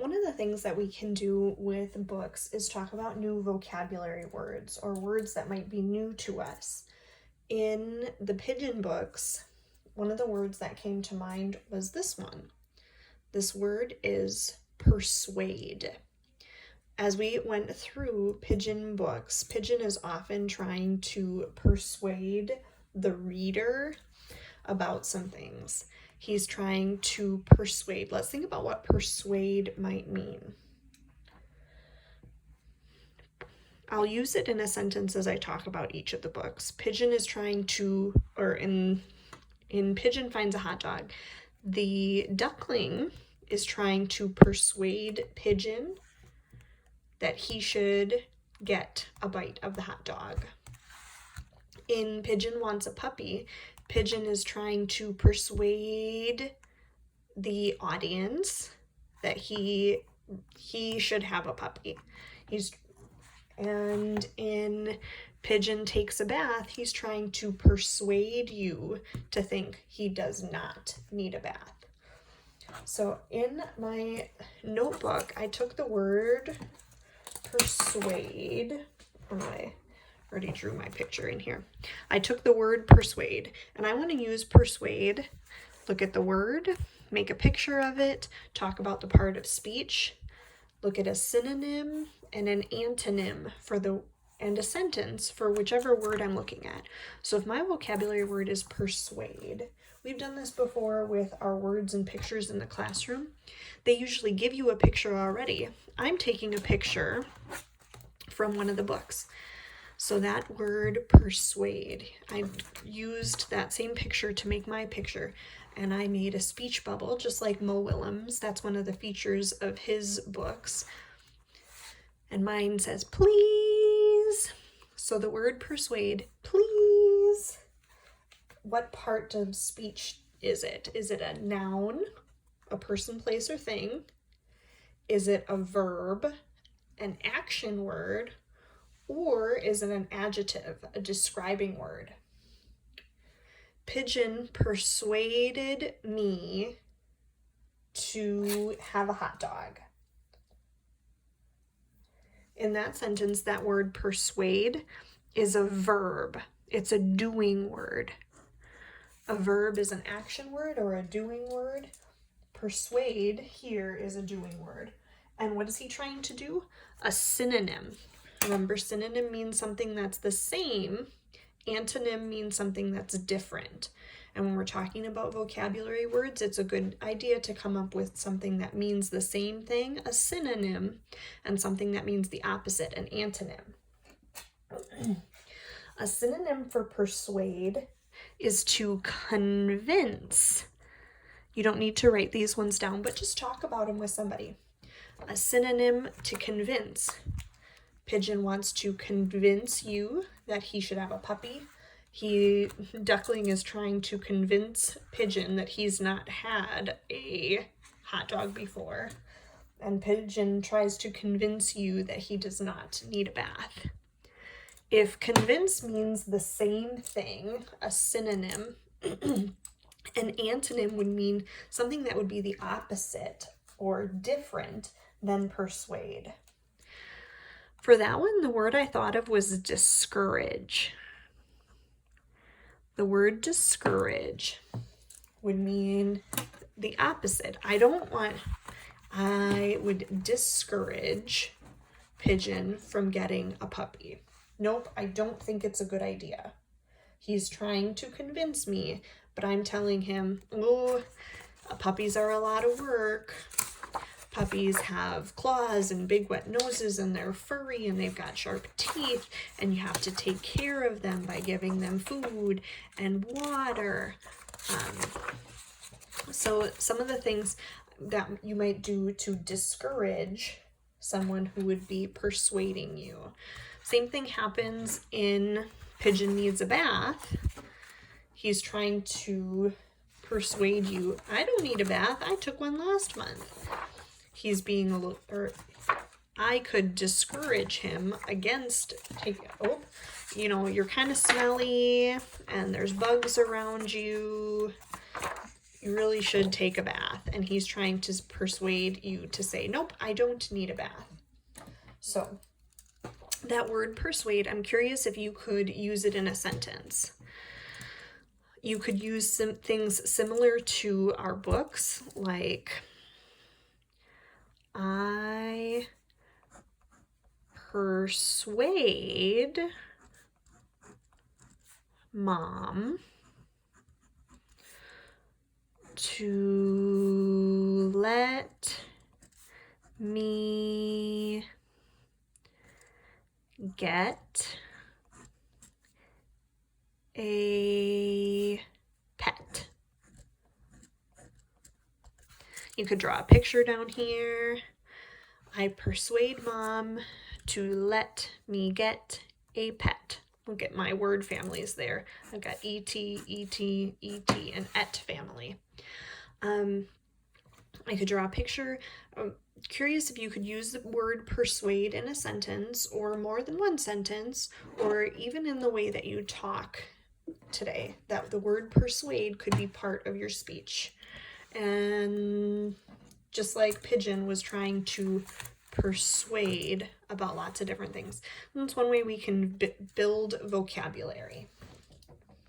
one of the things that we can do with books is talk about new vocabulary words or words that might be new to us. In the Pigeon books, one of the words that came to mind was this one. This word is persuade. As we went through Pigeon books, Pigeon is often trying to persuade the reader about some things. He's trying to persuade. Let's think about what persuade might mean. I'll use it in a sentence as I talk about each of the books. Pigeon is trying to, or in Pigeon Finds a Hot Dog, the duckling is trying to persuade Pigeon that he should get a bite of the hot dog. In Pigeon Wants a Puppy, Pigeon is trying to persuade the audience that he should have a puppy. And in Pigeon Takes a Bath, he's trying to persuade you to think he does not need a bath. So in my notebook, I took the word persuade. I already drew my picture in here. I took the word persuade, and I want to use persuade. Look at the word, make a picture of it, talk about the part of speech, look at a synonym and an antonym and a sentence for whichever word I'm looking at. So if my vocabulary word is persuade, we've done this before with our words and pictures in the classroom. They usually give you a picture already. I'm taking a picture from one of the books. So that word persuade, I used that same picture to make my picture, and I made a speech bubble just like Mo Willems. That's one of the features of his books. And mine says, please. So the word persuade, please. What part of speech is it? Is it a noun, a person, place, or thing? Is it a verb, an action word, or is it an adjective, a describing word? Pigeon persuaded me to have a hot dog. In that sentence, that word persuade is a verb. It's a doing word. A verb is an action word or a doing word. Persuade here is a doing word. And what is he trying to do? A synonym. Remember, synonym means something that's the same. Antonym means something that's different. And when we're talking about vocabulary words, it's a good idea to come up with something that means the same thing, a synonym, and something that means the opposite, an antonym. A synonym for persuade is to convince. You don't need to write these ones down, but just talk about them with somebody. A synonym to convince. Pigeon wants to convince you that he should have a puppy. Duckling is trying to convince Pigeon that he's not had a hot dog before. And Pigeon tries to convince you that he does not need a bath. If convince means the same thing, a synonym, an antonym would mean something that would be the opposite or different than persuade. For that one, the word I thought of was discourage. The word discourage would mean the opposite. I would discourage Pigeon from getting a puppy. Nope, I don't think it's a good idea. He's trying to convince me, but I'm telling him, puppies are a lot of work. Puppies have claws and big wet noses and they're furry and they've got sharp teeth and you have to take care of them by giving them food and water. So some of the things that you might do to discourage someone who would be persuading you. Same thing happens in Pigeon Needs a Bath. He's trying to persuade you, I don't need a bath, I took one last month. He's being a little, or I could discourage him against you're kind of smelly and there's bugs around you. you really should take a bath, and he's trying to persuade you to say, nope, I don't need a bath. So that word persuade, I'm curious if you could use it in a sentence. You could use some things similar to our books, like I persuade Mom to let me get a pet. You could draw a picture down here. I persuade Mom to let me get a pet. Look at my word families there. I've got E-T, E-T, E-T, and et family. I could draw a picture. I'm curious if you could use the word persuade in a sentence, or more than one sentence, or even in the way that you talk today, that the word persuade could be part of your speech. And just like Pigeon was trying to persuade about lots of different things. And that's one way we can build vocabulary.